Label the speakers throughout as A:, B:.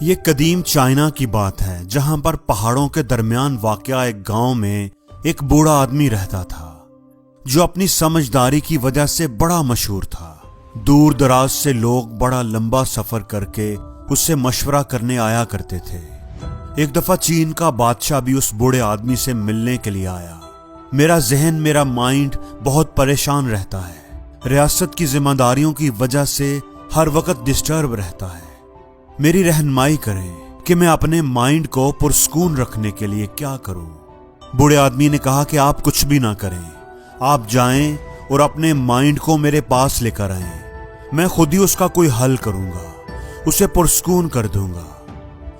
A: یہ قدیم چائنا کی بات ہے جہاں پر پہاڑوں کے درمیان واقع ایک گاؤں میں ایک بوڑھا آدمی رہتا تھا جو اپنی سمجھداری کی وجہ سے بڑا مشہور تھا۔ دور دراز سے لوگ بڑا لمبا سفر کر کے اس سے مشورہ کرنے آیا کرتے تھے۔ ایک دفعہ چین کا بادشاہ بھی اس بوڑھے آدمی سے ملنے کے لیے آیا۔ میرا مائنڈ بہت پریشان رہتا ہے، ریاست کی ذمہ داریوں کی وجہ سے ہر وقت ڈسٹرب رہتا ہے، میری رہنمائی کریں کہ میں اپنے مائنڈ کو پرسکون رکھنے کے لیے کیا کروں۔ بوڑھے آدمی نے کہا کہ آپ کچھ بھی نہ کریں، آپ جائیں اور اپنے مائنڈ کو میرے پاس لے کر آئیں، میں خود ہی اس کا کوئی حل کروں گا، اسے پرسکون کر دوں گا۔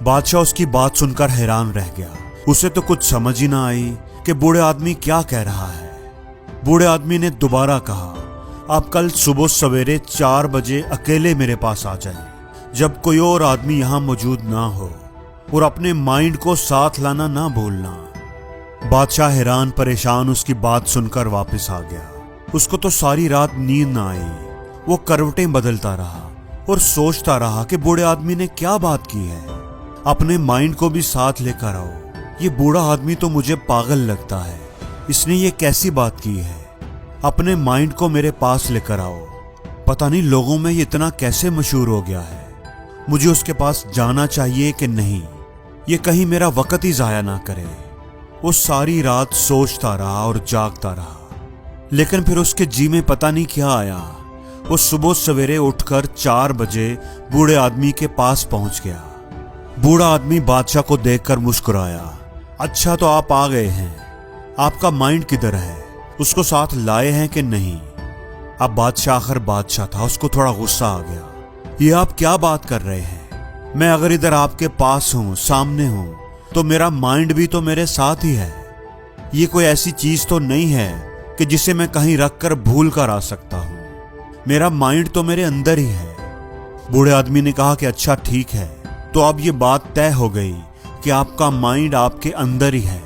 A: بادشاہ اس کی بات سن کر حیران رہ گیا، اسے تو کچھ سمجھ ہی نہ آئی کہ بوڑھے آدمی کیا کہہ رہا ہے۔ بوڑھے آدمی نے دوبارہ کہا، آپ کل صبح سویرے 4 بجے اکیلے میرے پاس آ جائیں، جب کوئی اور آدمی یہاں موجود نہ ہو، اور اپنے مائنڈ کو ساتھ لانا نہ بھولنا۔ بادشاہ حیران پریشان اس کی بات سن کر واپس آ گیا۔ اس کو تو ساری رات نیند نہ آئی، وہ کروٹیں بدلتا رہا اور سوچتا رہا کہ بوڑھے آدمی نے کیا بات کی ہے، اپنے مائنڈ کو بھی ساتھ لے کر آؤ۔ یہ بوڑھا آدمی تو مجھے پاگل لگتا ہے، اس نے یہ کیسی بات کی ہے، اپنے مائنڈ کو میرے پاس لے کر آؤ۔ پتہ نہیں لوگوں میں یہ اتنا کیسے مشہور ہو گیا ہے، مجھے اس کے پاس جانا چاہیے کہ نہیں، یہ کہیں میرا وقت ہی ضائع نہ کرے۔ وہ ساری رات سوچتا رہا اور جاگتا رہا، لیکن پھر اس کے جی میں پتہ نہیں کیا آیا۔ وہ صبح سویرے اٹھ کر 4 بجے بوڑھے آدمی کے پاس پہنچ گیا۔ بوڑھا آدمی بادشاہ کو دیکھ کر مسکرایا، اچھا تو آپ آ گئے ہیں، آپ کا مائنڈ کدھر ہے، اس کو ساتھ لائے ہیں کہ نہیں؟ اب بادشاہ آخر بادشاہ تھا، اس کو تھوڑا غصہ آ گیا، یہ آپ کیا بات کر رہے ہیں؟ میں اگر ادھر آپ کے پاس ہوں، سامنے ہوں، تو میرا مائنڈ بھی تو میرے ساتھ ہی ہے، یہ کوئی ایسی چیز تو نہیں ہے کہ جسے میں کہیں رکھ کر بھول کر آ سکتا ہوں، میرا مائنڈ تو میرے اندر ہی ہے۔ بوڑھے آدمی نے کہا کہ اچھا ٹھیک ہے، تو اب یہ بات طے ہو گئی کہ آپ کا مائنڈ آپ کے اندر ہی ہے۔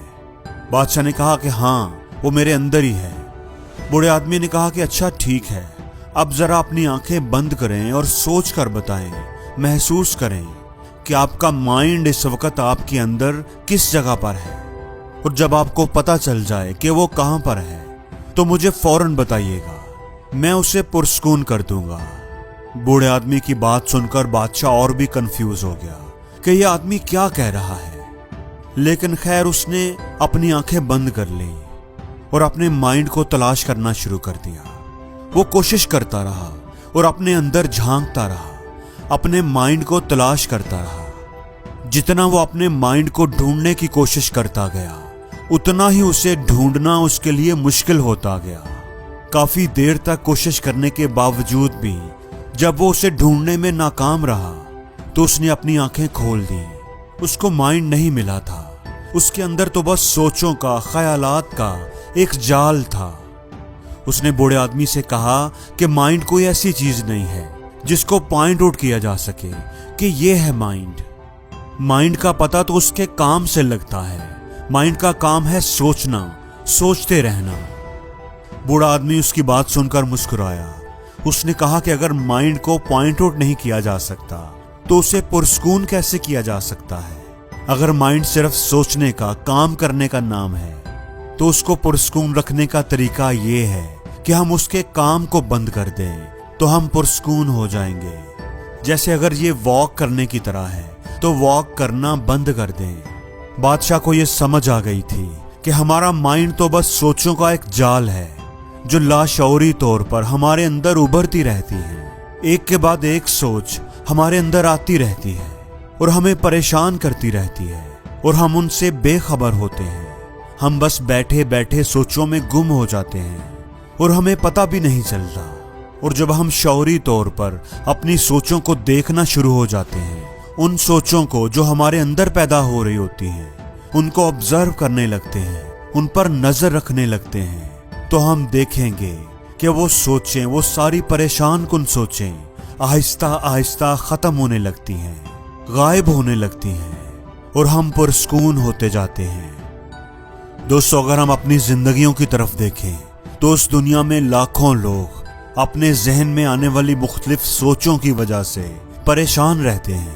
A: بادشاہ نے کہا کہ ہاں، وہ میرے اندر ہی ہے۔ بوڑھے آدمی نے کہا کہ اچھا ٹھیک ہے، اب ذرا اپنی آنکھیں بند کریں اور سوچ کر بتائیں، محسوس کریں کہ آپ کا مائنڈ اس وقت آپ کے اندر کس جگہ پر ہے، اور جب آپ کو پتہ چل جائے کہ وہ کہاں پر ہے تو مجھے فوراً بتائیے گا، میں اسے پرسکون کر دوں گا۔ بوڑھے آدمی کی بات سن کر بادشاہ اور بھی کنفیوز ہو گیا کہ یہ آدمی کیا کہہ رہا ہے، لیکن خیر اس نے اپنی آنکھیں بند کر لی اور اپنے مائنڈ کو تلاش کرنا شروع کر دیا۔ وہ کوشش کرتا رہا اور اپنے اندر جھانکتا رہا، اپنے مائنڈ کو تلاش کرتا رہا۔ جتنا وہ اپنے مائنڈ کو ڈھونڈنے کی کوشش کرتا گیا، اتنا ہی اسے ڈھونڈنا اس کے لیے مشکل ہوتا گیا۔ کافی دیر تک کوشش کرنے کے باوجود بھی جب وہ اسے ڈھونڈنے میں ناکام رہا تو اس نے اپنی آنکھیں کھول دی۔ اس کو مائنڈ نہیں ملا تھا، اس کے اندر تو بس سوچوں کا، خیالات کا ایک جال تھا۔ اس نے بوڑھے آدمی سے کہا کہ مائنڈ کوئی ایسی چیز نہیں ہے جس کو پوائنٹ آؤٹ کیا جا سکے کہ یہ ہے مائنڈ۔ مائنڈ کا پتہ تو اس کے کام سے لگتا ہے، مائنڈ کا کام ہے سوچنا، سوچتے رہنا۔ بوڑھا آدمی اس کی بات سن کر مسکرایا۔ اس نے کہا کہ اگر مائنڈ کو پوائنٹ آؤٹ نہیں کیا جا سکتا تو اسے پرسکون کیسے کیا جا سکتا ہے؟ اگر مائنڈ صرف سوچنے کا، کام کرنے کا نام ہے تو اس کو پرسکون رکھنے کا طریقہ یہ ہے کہ ہم اس کے کام کو بند کر دیں تو ہم پرسکون ہو جائیں گے۔ جیسے اگر یہ واک کرنے کی طرح ہے تو واک کرنا بند کر دیں۔ بادشاہ کو یہ سمجھ آ گئی تھی کہ ہمارا مائنڈ تو بس سوچوں کا ایک جال ہے جو لاشعوری طور پر ہمارے اندر ابھرتی رہتی ہے، ایک کے بعد ایک سوچ ہمارے اندر آتی رہتی ہے اور ہمیں پریشان کرتی رہتی ہے، اور ہم ان سے بے خبر ہوتے ہیں۔ ہم بس بیٹھے بیٹھے سوچوں میں گم ہو جاتے ہیں اور ہمیں پتہ بھی نہیں چلتا، اور جب ہم شعوری طور پر اپنی سوچوں کو دیکھنا شروع ہو جاتے ہیں، ان سوچوں کو جو ہمارے اندر پیدا ہو رہی ہوتی ہیں، ان کو آبزرو کرنے لگتے ہیں، ان پر نظر رکھنے لگتے ہیں، تو ہم دیکھیں گے کہ وہ سوچیں، وہ ساری پریشان کن سوچیں آہستہ آہستہ ختم ہونے لگتی ہیں، غائب ہونے لگتی ہیں، اور ہم پرسکون ہوتے جاتے ہیں۔ دوستو، اگر ہم اپنی زندگیوں کی طرف دیکھیں تو اس دنیا میں لاکھوں لوگ اپنے ذہن میں آنے والی مختلف سوچوں کی وجہ سے پریشان رہتے ہیں۔